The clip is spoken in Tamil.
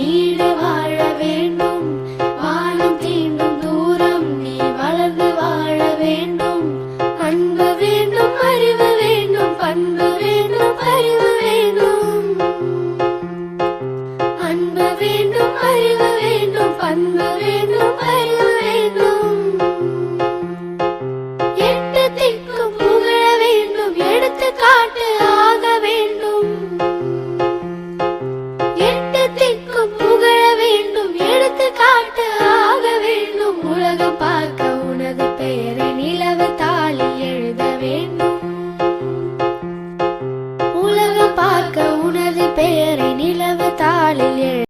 நீடு வாழ வேண்டும். வானம் தீண்டும் தூரம் நீ வளர்ந்து வாழ வேண்டும். அன்பு வேண்டும், அறிவு வேண்டும், பண்பு வேண்டும், அறிவு வேண்டும். அன்பு வேண்டும், அறிவு வேண்டும், பண்பு வேண்டும், அறிவு வேண்டும்.